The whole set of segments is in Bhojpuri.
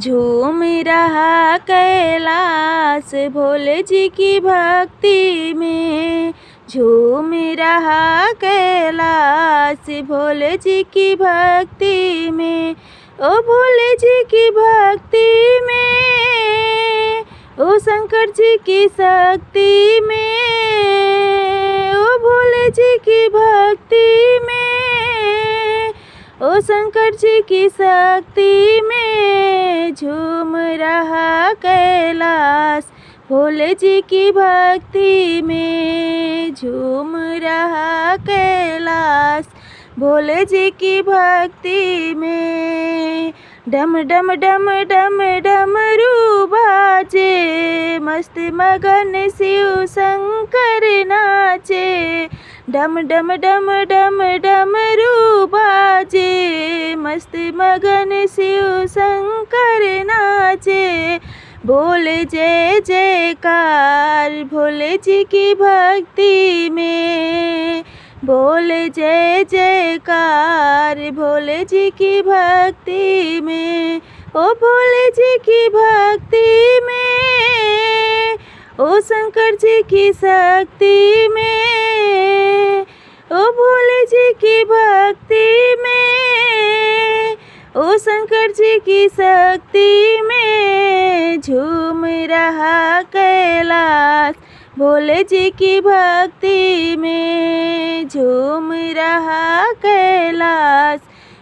झूम रहा कैलाश भोले जी की भक्ति में। झूम रहा कैलाश भोले जी की भक्ति में। ओ भोले जी की भक्ति में, ओ शंकर जी की शक्ति में। ओ भोले जी की भक्ति में, ओ शंकर जी की शक्ति में। झूम रहा कैलाश भोले जी की भक्ति में। झूम रहा कैलाश भोले जी की भक्ति में। डम डम डम डम डमरू बाजे, मस्त मगन शिव शंकर नाचे। डम डम डम डम डमरू बाजे, मस्त मगन शिव शंकर नाचे। बोले जय जयकार भोले जी की भक्ति में। बोले जय जयकार भोले जी की भक्ति में। ओ भोले जी की भक्ति में, ओ शंकर जी की शक्ति में। ओ भोले जी की भक्ति में, ओ शंकर जी की शक्ति में। झूम रहा कैलाश भोले जी की भक्ति में। झूम रहा कैलाश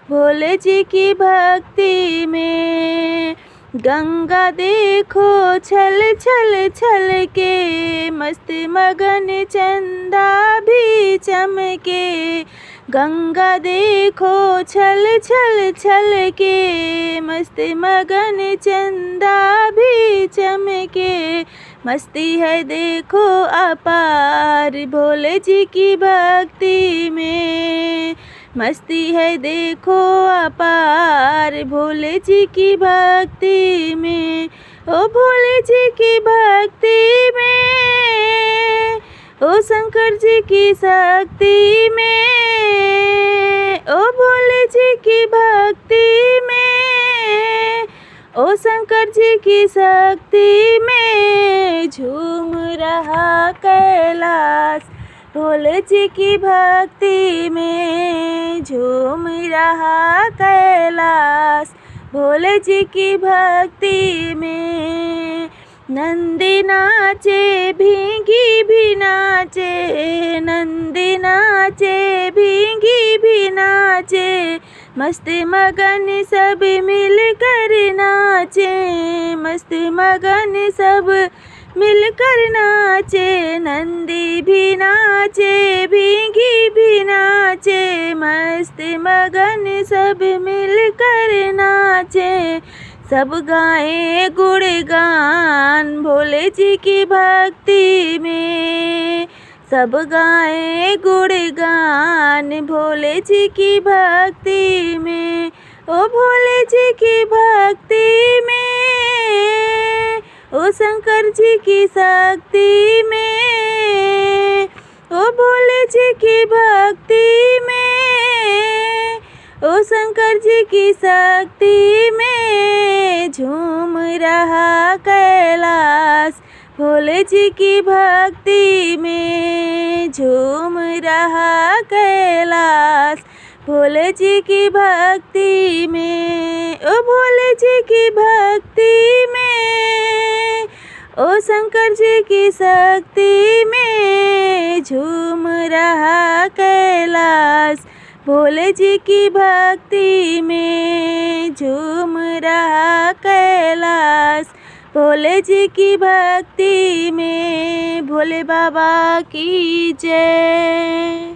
भोले जी की भक्ति में। गंगा देखो छल छल छल के, मस्त मगन चंदा भी चमके। गंगा देखो छल छल छल के, मस्त मगन चंदा भी चमके। मस्ती है देखो अपार भोले जी की भक्ति में। मस्ती है देखो अपार भोले जी की भक्ति में। ओ भोले जी की भक्ति में, ओ शंकर जी की शक्ति में। ओ भोले जी की भक्ति में, ओ शंकर जी की शक्ति में। झूम रहा कैलाश भोले जी की भक्ति में। झूम रहा कैलाश भोले जी की भक्ति में। नंदी नाचे भींगी भी नाचे, नंदी नाचे भींगी भी नाचे। मस्त मगन सब मिलकर नाचे, मस्त मगन सब मिलकर नाचे। नंदी भी नाचे भींगी भी नाचे, मस्त मगन सब मिलकर नाचे। सब गाए गुणगान भोले जी की भक्ति में। सब गाए गुणगान भोले जी की भक्ति में। ओ भोले जी की भक्ति में, ओ शंकर जी की शक्ति में। ओ भोले जी की भक्ति में, ओ शंकर जी की शक्ति में। झूम रहा कैलाश भोले जी की भक्ति में। झूम रहा कैलाश भोले जी की भक्ति में। ओ भोले जी की भक्ति में, ओ शंकर जी की शक्ति में। झूम रहा कैलाश भोले जी की भक्ति में। झूम रहा कैलाश भोले जी की भक्ति में। भोले बाबा की जय।